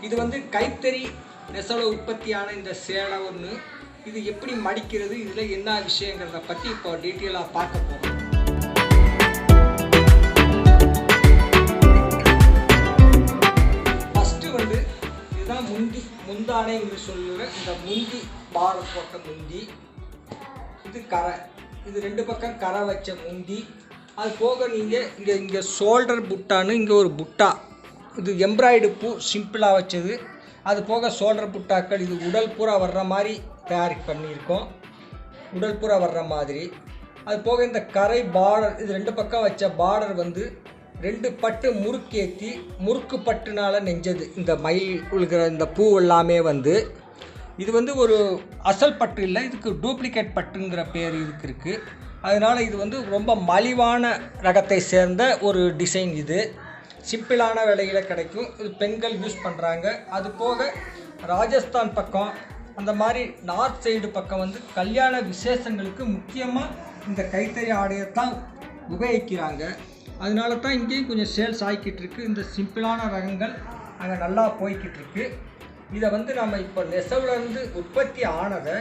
இது வந்து கைத்தறி நெசவுல உற்பத்தியான இந்த சேலை ஒன்று. இது எப்படி மடிக்கிறது, இதில் என்ன விஷயங்கிறத பற்றி இப்போ டீட்டெயிலாக பார்க்க போகிறோம். ஃபஸ்ட்டு வந்து இதுதான் முந்தானை என்று சொல்லுற இந்த முந்தி பாரம் போட்ட முந்தி. இது கரை, இது ரெண்டு பக்கம் கரை வச்ச முந்தி. அது போக நீங்கள் இங்கே ஷோல்டர் புட்டான்னு இங்கே ஒரு புட்டா, இது எம்ப்ராய்டு பூ சிம்பிளாக வச்சது. அது போக ஷோல்டர் புட்டாக்கள் இது உடல் பூரா வர்ற மாதிரி தயாரி பண்ணியிருக்கோம், உடல் பூரா வர்ற மாதிரி. அது போக இந்த கரை பார்டர், இது ரெண்டு பக்கம் வச்ச பார்டர் வந்து 2 பட்டு முறுக்கேற்றி முறுக்கு பட்டுனால் நெஞ்சது. இந்த மயில் உழுகிற இந்த பூ எல்லாமே வந்து இது வந்து ஒரு அசல் பட்டு இல்லை, இதுக்கு டூப்ளிகேட் பட்டுங்கிற பேர் இதுக்கு இருக்குது. அதனால் இது வந்து ரொம்ப மலிவான ரகத்தை சேர்ந்த ஒரு டிசைன். இது சிம்பிளான விலையில் கிடைக்கும். இது பெண்கள் யூஸ் பண்ணுறாங்க. அது போக ராஜஸ்தான் பக்கம் அந்த மாதிரி நார்த் சைடு பக்கம் வந்து கல்யாண விசேஷங்களுக்கு முக்கியமாக இந்த கைத்தறி ஆடையத்தான் உபயோகிக்கிறாங்க. அதனால தான் இங்கேயும் கொஞ்சம் சேல்ஸ் ஆகிக்கிட்டு இருக்குது. இந்த சிம்பிளான ரகங்கள் அங்கே நல்லா போய்கிட்டு இருக்கு. இதை வந்து நம்ம இப்போ நெசவுலேருந்து உற்பத்தி ஆனதை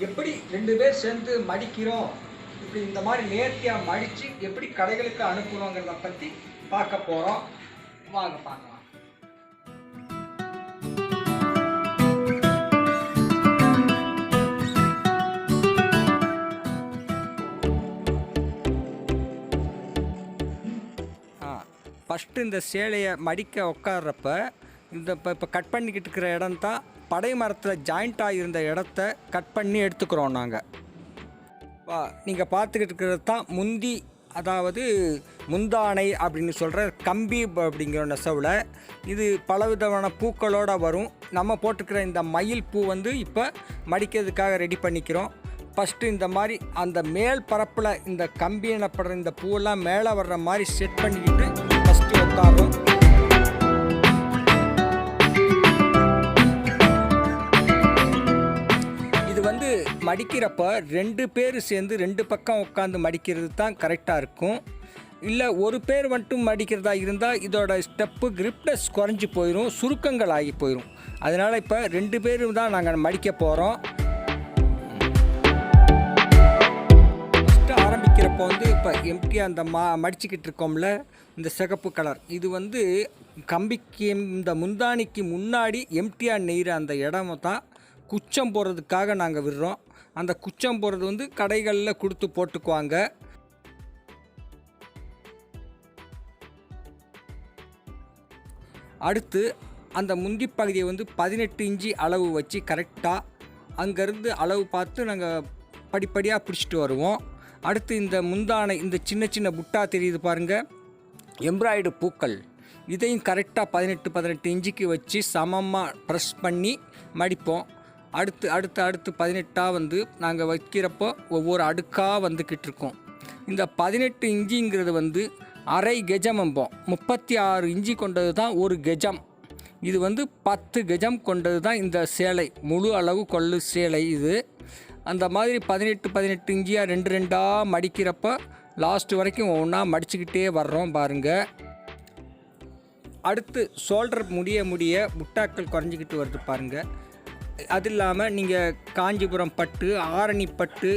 எப்படி 2 பேர் சேர்ந்து மடிக்கிறோம், இப்படி இந்த மாதிரி நேர்த்தியாக மடித்து எப்படி கடைகளுக்கு அனுப்புகிறோங்கிறத பற்றி பார்க்க போகிறோம். வாங்க பார்க்கலாம். ஃபஸ்ட்டு இந்த சேலையை மடிக்க உட்கார்றப்ப இந்த இப்போ கட் பண்ணிக்கிட்டு இருக்கிற இடம் தான் படை மரத்தில் ஜாயிண்ட்டாக இருந்த இடத்த கட் பண்ணி எடுத்துக்கிறோம் நாங்கள். நீங்கள் பார்த்துக்கிட்டு இருக்கிறது தான் முந்தி, அதாவது முந்தானை அப்படின்னு சொல்கிற கம்பி அப்படிங்கிற நெசவில். இது பலவிதமான பூக்களோடு வரும். நம்ம போட்டுக்கிற இந்த மயில் பூ வந்து இப்போ மடிக்கிறதுக்காக ரெடி பண்ணிக்கிறோம். ஃபஸ்ட்டு இந்த மாதிரி அந்த மேல் பரப்பில் இந்த கம்பி எனப்படுற இந்த பூவெல்லாம் மேலே வர்ற மாதிரி செட் பண்ணிக்கிட்டு ஃபஸ்ட்டு உட்காரோம். இது வந்து மடிக்கிறப்ப 2 பேர் சேர்ந்து 2 பக்கம் உட்காந்து மடிக்கிறது தான் கரெக்டாக இருக்கும். இல்லை ஒரு பேர் மட்டும் மடிக்கிறதா இருந்தால் இதோட ஸ்டெப்பு கிரிப்னஸ் குறைஞ்சி போயிடும், சுருக்கங்கள் ஆகி போயிடும். அதனால் இப்போ 2 பேரும் தான் நாங்கள் மடிக்க போகிறோம். ஃபஸ்ட்டு ஆரம்பிக்கிறப்போ வந்து இப்போ எம்டியாக அந்த மடிச்சுக்கிட்டு இருக்கோம்ல இந்த சிகப்பு கலர், இது வந்து கம்பிக்கு இந்த முந்தானிக்கு முன்னாடி எம்டியாக நெய்கிற அந்த இடம் தான் குச்சம் போடுறதுக்காக நாங்கள் விடுறோம். அந்த குச்சம் போடுறது வந்து கடைகளில் கொடுத்து போட்டுக்குவாங்க. அடுத்து அந்த முந்தி பகுதியை வந்து 18 இன்ச்சு அளவு வச்சு கரெக்டாக அங்கேருந்து அளவு பார்த்து நாங்கள் படிப்படியாக பிடிச்சிட்டு வருவோம். அடுத்து இந்த முந்தானை, இந்த சின்ன சின்ன புட்டா தெரியுது பாருங்கள், எம்ப்ராய்டு பூக்கள், இதையும் கரெக்டாக 18 இன்ச்சுக்கு வச்சு சமமாக ப்ரெஸ் பண்ணி மடிப்போம். அடுத்து 18 வந்து நாங்கள் வைக்கிறப்போ ஒவ்வொரு அடுக்காக வந்துக்கிட்டு இருக்கோம். இந்த 18 இன்ச்சுங்கிறது வந்து அரை கெஜம் என்போம். 36 இன்ச்சு கொண்டது தான் ஒரு கெஜம். இது வந்து 10 கெஜம் கொண்டது தான் இந்த சேலை, முழு அளவு கொள்ளு சேலை இது. அந்த மாதிரி 18 இன்ச்சியாக 2 மடிக்கிறப்போ லாஸ்ட் வரைக்கும் ஒவ்வொன்றா மடிச்சுக்கிட்டே வர்றோம் பாருங்கள். அடுத்து ஷோல்டர் முடிய புட்டாக்கள் குறைஞ்சிக்கிட்டு வருது பாருங்கள். அது இல்லாமல் நீங்கள் காஞ்சிபுரம் பட்டு, ஆரணி பட்டு,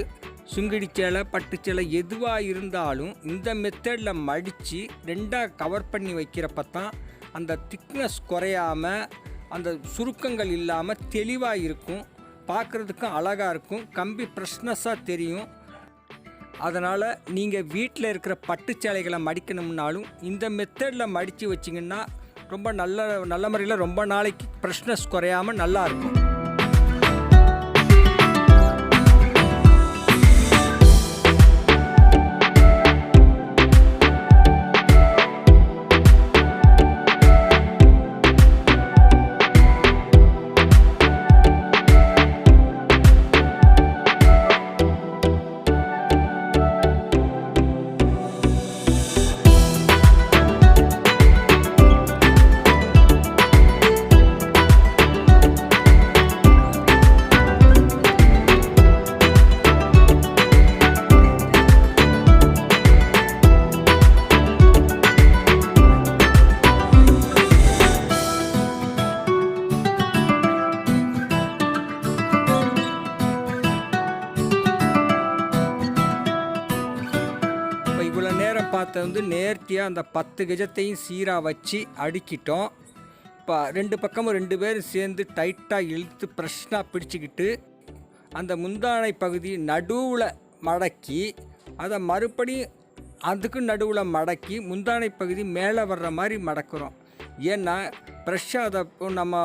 சுங்கிடி சேலை, பட்டு சேலை எதுவாக இருந்தாலும் இந்த மெத்தடில் மடித்து 2ஆக கவர் பண்ணி வைக்கிறப்ப தான் அந்த திக்னஸ் குறையாமல், அந்த சுருக்கங்கள் இல்லாமல் தெளிவாக இருக்கும், பார்க்குறதுக்கும் அழகாக இருக்கும், கம்பி ஃப்ரெஷ்னஸாக தெரியும். அதனால் நீங்கள் வீட்டில் இருக்கிற பட்டு சேலைகளை மடிக்கணும்னாலும் இந்த மெத்தடில் மடித்து வச்சிங்கன்னா ரொம்ப நல்ல முறையில் ரொம்ப நாளைக்கு ஃப்ரெஷ்னஸ் குறையாமல் நல்லாயிருக்கும். கெஜத்தை வந்து நேர்த்தியாக அந்த 10 கெஜத்தையும் சீராக வச்சு அடுக்கிட்டோம். இப்போ 2 பக்கமும் 2 பேரும் சேர்ந்து டைட்டாக இழுத்து ப்ரெஷ்ஷாக பிடிச்சிக்கிட்டு அந்த முந்தானை பகுதி நடுவில் மடக்கி அதை மறுபடியும் அதுக்கு நடுவில் மடக்கி முந்தானை பகுதி மேலே வர்ற மாதிரி மடக்கிறோம். ஏன்னா ப்ரெஷ்ஷாக அதை நம்ம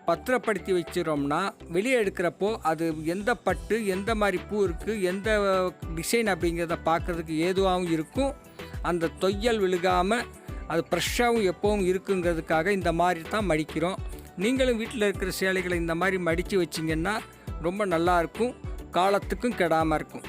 பத்திரப்படுத்தி வச்சிரோம்னா வெளியே எடுக்கிறப்போ அது எந்த பட்டு எந்த மாதிரி பூ இருக்குது எந்த டிசைன் அப்படிங்கிறத பார்க்குறதுக்கு ஏதுவாகவும் இருக்கும். அந்த தொய்யல் விழுகாமல் அது ஃப்ரெஷ்ஷாகவும் எப்போவும் இருக்குங்கிறதுக்காக இந்த மாதிரி தான் மடிக்கிறோம். நீங்களும் வீட்டில் இருக்கிற சேலைகளை இந்த மாதிரி மடித்து வச்சிங்கன்னா ரொம்ப நல்லாயிருக்கும், காலத்துக்கும் கெடாமல் இருக்கும்.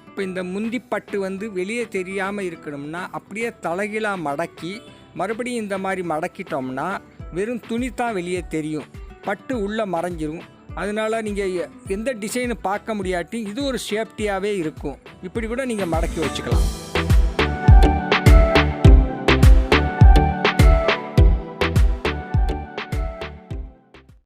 இப்போ இந்த முந்தி பட்டு வந்து வெளியே தெரியாமல் இருக்கணும்னா அப்படியே தலைகீழாக மடக்கி மறுபடியும் இந்த மாதிரி மடக்கிட்டோம்னா வெறும் துணி தான் வெளியே தெரியும், பட்டு உள்ளே மறைஞ்சிரும். அதனால் நீங்கள் எந்த டிசைனு பார்க்க முடியாட்டி இது ஒரு சேஃப்டியாகவே இருக்கும். இப்படி கூட நீங்கள் மடக்கி வச்சுக்கலாம்.